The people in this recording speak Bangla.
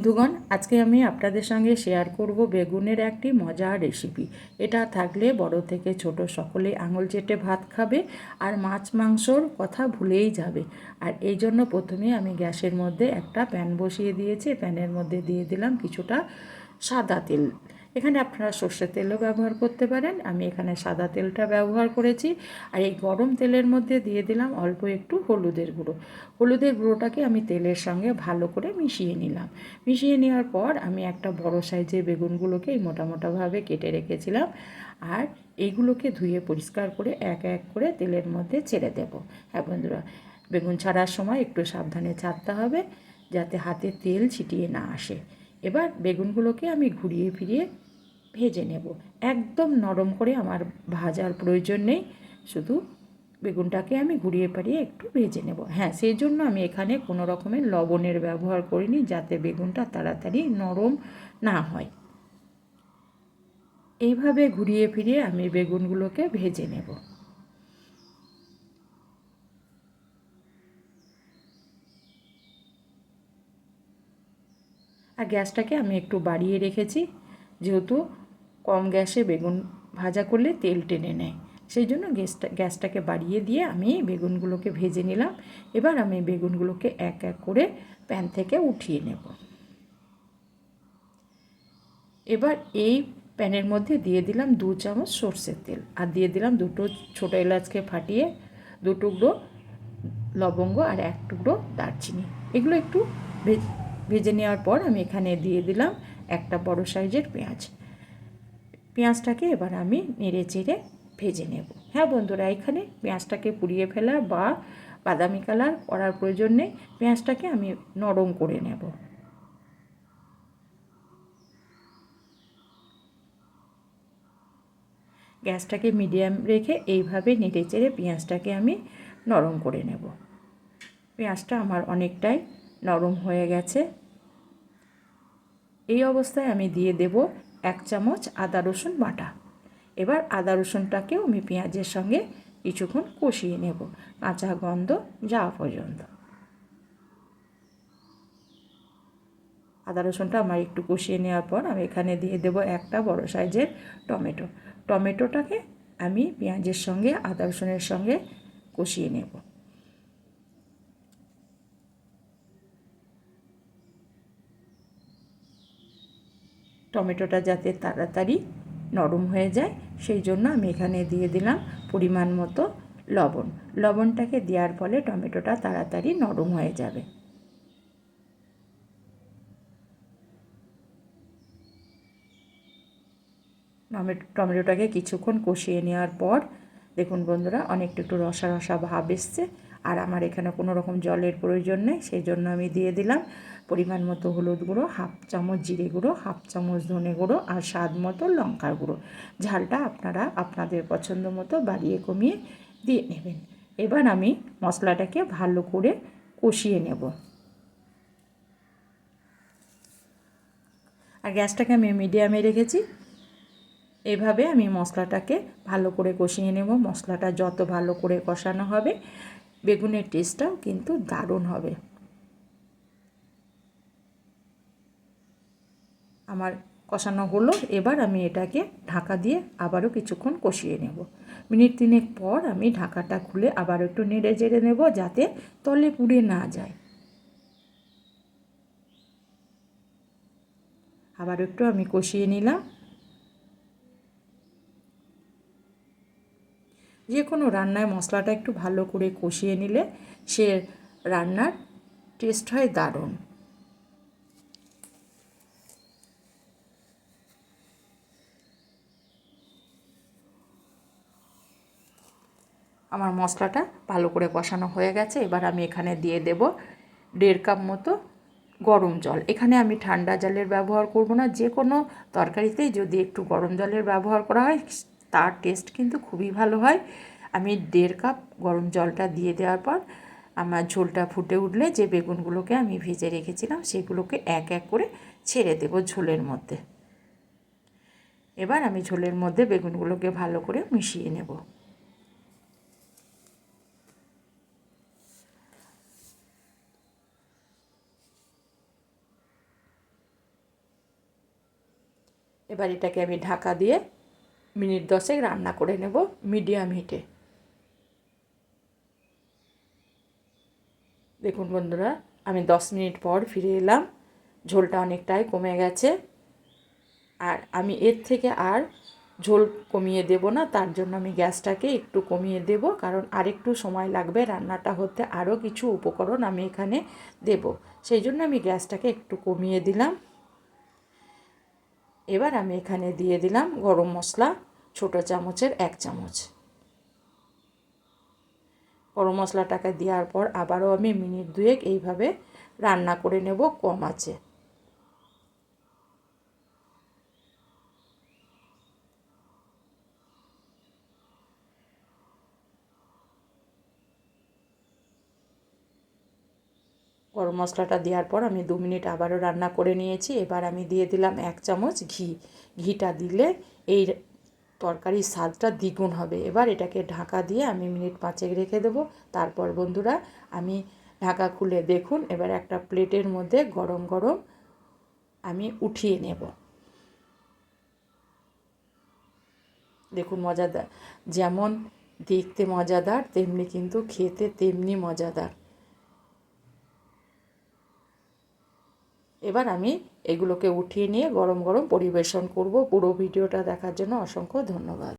বন্ধুগণ, আজকে আমি আপনাদের সঙ্গে শেয়ার করব বেগুনের একটি মজার রেসিপি। এটা থাকলে বড় থেকে ছোট সকলেই আঙুল চেটে ভাত খাবে আর মাছ মাংসর কথা ভুলেই যাবে। আর এই জন্য প্রথমে আমি গ্যাসের মধ্যে একটা প্যান বসিয়ে দিয়েছি। প্যানের মধ্যে দিয়ে দিলাম কিছুটা সাদা তেল। এখানে আপনারা সর্ষের তেলও ব্যবহার করতে পারেন, আমি এখানে সাদা তেলটা ব্যবহার করেছি। আর এই গরম তেলের মধ্যে দিয়ে দিলাম অল্প একটু হলুদের গুঁড়ো। হলুদের গুঁড়োটাকে আমি তেলের সঙ্গে ভালো করে মিশিয়ে নিলাম। মিশিয়ে নেওয়ার পর আমি একটা বড় সাইজের বেগুনগুলোকে মোটা মোটাভাবে কেটে রেখেছিলাম, আর এইগুলোকে ধুয়ে পরিষ্কার করে এক এক করে তেলের মধ্যে ছেড়ে দেব। হ্যাঁ বন্ধুরা, বেগুন ছাড়ার সময় একটু সাবধানে ছাড়তে হবে যাতে হাতে তেল ছিটিয়ে না আসে। এবার বেগুনগুলোকে আমি ঘুরিয়ে ফিরিয়ে ভেজে নেব। একদম নরম করে আমার ভাজার প্রয়োজন নেই, শুধু বেগুনটাকে আমি ঘুরিয়ে পাড়িয়ে একটু ভেজে নেব। হ্যাঁ, সেই জন্য আমি এখানে কোনো রকমের লবণের ব্যবহার করিনি, যাতে বেগুনটা তাড়াতাড়ি নরম না হয়। এইভাবে ঘুরিয়ে ফিরিয়ে আমি বেগুনগুলোকে ভেজে নেব। আর গ্যাসটাকে আমি একটু বাড়িয়ে রেখেছি, যেহেতু কম গ্যাসে বেগুন ভাজা করলে তেল টেনে নেয়, সেই জন্য গ্যাসটাকে বাড়িয়ে দিয়ে আমি বেগুনগুলোকে ভেজে নিলাম। এবার আমি বেগুনগুলোকে এক এক করে প্যান থেকে উঠিয়ে নেব। এবার এই প্যানের মধ্যে দিয়ে দিলাম 2 চামচ সর্ষের তেল, আর দিয়ে দিলাম দুটো ছোটো এলাচকে ফাটিয়ে 2 টুকরো লবঙ্গ আর 1 টুকরো দারচিনি। এগুলো একটু ভেজে নেওয়ার পর আমি এখানে দিয়ে দিলাম একটা বড় সাইজের পেঁয়াজ। পেঁয়াজটাকে এবার আমি নেড়ে চেড়ে ভেজে নেব। হ্যাঁ বন্ধুরা, এখানে পেঁয়াজটাকে পুড়িয়ে ফেলা বা বাদামি কালার করার প্রয়োজন নেই, পেঁয়াজটাকে আমি নরম করে নেব। গ্যাসটাকে মিডিয়াম রেখে এইভাবে নেড়ে চেড়ে পেঁয়াজটাকে আমি নরম করে নেব। পেঁয়াজটা আমার অনেকটাই নরম হয়ে গেছে। এই অবস্থায় আমি দিয়ে দেব 1 চামচ আদা রসুন বাটা। এবার আদা রসুনটাকেও আমি পেঁয়াজের সঙ্গে কিছুক্ষণ কষিয়ে নেব, কাঁচা গন্ধ যাওয়া পর্যন্ত। আদা রসুনটা আমার একটু কষিয়ে নেওয়ার পর আমি এখানে দিয়ে দেব একটা বড় সাইজের টমেটো। টমেটোটাকে আমি পেঁয়াজের সঙ্গে আদা রসুনের সঙ্গে কষিয়ে নেব। টমেটোটা যাতে তাড়াতাড়ি নরম হয়ে যায়, সেই জন্য আমি এখানে দিয়ে দিলাম পরিমাণ মতো লবণ। লবণটাকে দেওয়ার ফলে টমেটোটা তাড়াতাড়ি নরম হয়ে যাবে। টমেটোটাকে কিছুক্ষণ কষিয়ে নেওয়ার পর দেখুন বন্ধুরা, অনেকটা একটু রসা রসা ভাব এসছে। আর আমার এখানে কোনো রকম জলের প্রয়োজন নেই, সেই জন্য আমি দিয়ে দিলাম পরিমাণ মতো হলুদ গুঁড়ো, 1/2 চামচ জিরে গুঁড়ো, 1/2 চামচ ধনে গুঁড়ো আর স্বাদ মতো লঙ্কার গুঁড়ো। ঝালটা আপনারা আপনাদের পছন্দ মতো বাড়িয়ে কমিয়ে দিয়ে নেবেন। এবার আমি মশলাটাকে ভালো করে কষিয়ে নেব। আর গ্যাসটাকে আমি মিডিয়ামে রেখেছি। এভাবে আমি মশলাটাকে ভালো করে কষিয়ে নেব। মশলাটা যত ভালো করে কষানো হবে, বেগুনের টেস্টটাও কিন্তু দারুণ হবে। আমার কষানো হলো, এবার আমি এটাকে ঢাকা দিয়ে আবারও কিছুক্ষণ কষিয়ে নেব। মিনিট 3 পর আমি ঢাকাটা খুলে আবার একটু নেড়ে চেড়ে নেব, যাতে তলে পুড়ে না যায়। আবার একটু আমি কষিয়ে নিলাম। যে কোনো রান্নায় মশলাটা একটু ভালো করে কষিয়ে নিলে সে রান্নার টেস্ট হয় দারুণ। আমার মশলাটা ভালো করে কষানো হয়ে গেছে। এবার আমি এখানে দিয়ে দেব 1.5 কাপ মতো গরম জল। এখানে আমি ঠান্ডা জলের ব্যবহার করব না, যে কোনো তরকারিতেই যদি একটু গরম জলের ব্যবহার করা হয় তার টেস্ট কিন্তু খুবই ভালো হয়। আমি 1.5 কাপ গরম জলটা দিয়ে দেওয়ার পর আমার ঝোলটা ফুটে উঠলে যে বেগুনগুলোকে আমি ভেজে রেখেছিলাম সেগুলোকে এক এক করে ছেড়ে দেব ঝোলের মধ্যে। এবার আমি ঝোলের মধ্যে বেগুনগুলোকে ভালো করে মিশিয়ে নেব। এবার এটাকে আমি ঢাকা দিয়ে মিনিট 10 রান্না করে নেব মিডিয়াম হিটে। দেখুন বন্ধুরা, আমি 10 মিনিট পর ফিরে এলাম। ঝোলটা অনেকটাই কমে গেছে, আর আমি এর থেকে আর ঝোল কমিয়ে দেব না। তার জন্য আমি গ্যাসটাকে একটু কমিয়ে দেব, কারণ আরেকটু সময় লাগবে রান্নাটা হতে। আরও কিছু উপকরণ আমি এখানে দেব, সেই জন্য আমি গ্যাসটাকে একটু কমিয়ে দিলাম। এবার আমি এখানে দিয়ে দিলাম গরম মশলা, ছোটো চামচের 1 চামচ। গরম মশলাটাকে দেওয়ার পর আবারও আমি মিনিট 2 এইভাবে রান্না করে নেব কম আঁচে। গরম মশলাটা দেওয়ার পর আমি 2 মিনিট আবারও রান্না করে নিয়েছি। এবার আমি দিয়ে দিলাম 1 চামচ ঘি। ঘিটা দিলে এই তরকারির স্বাদটা দ্বিগুণ হবে। এবার এটাকে ঢাকা দিয়ে আমি মিনিট 5 রেখে দেবো। তারপর বন্ধুরা, আমি ঢাকা খুলে দেখুন, এবার একটা প্লেটের মধ্যে গরম গরম আমি উঠিয়ে নেব। দেখুন মজাদার, যেমন দেখতে মজাদার তেমনি কিন্তু খেতে তেমনি মজাদার। এবার আমি এগুলোকে উঠিয়ে নিয়ে গরম গরম পরিবেশন করব। পুরো ভিডিওটা দেখার জন্য অসংখ্য ধন্যবাদ।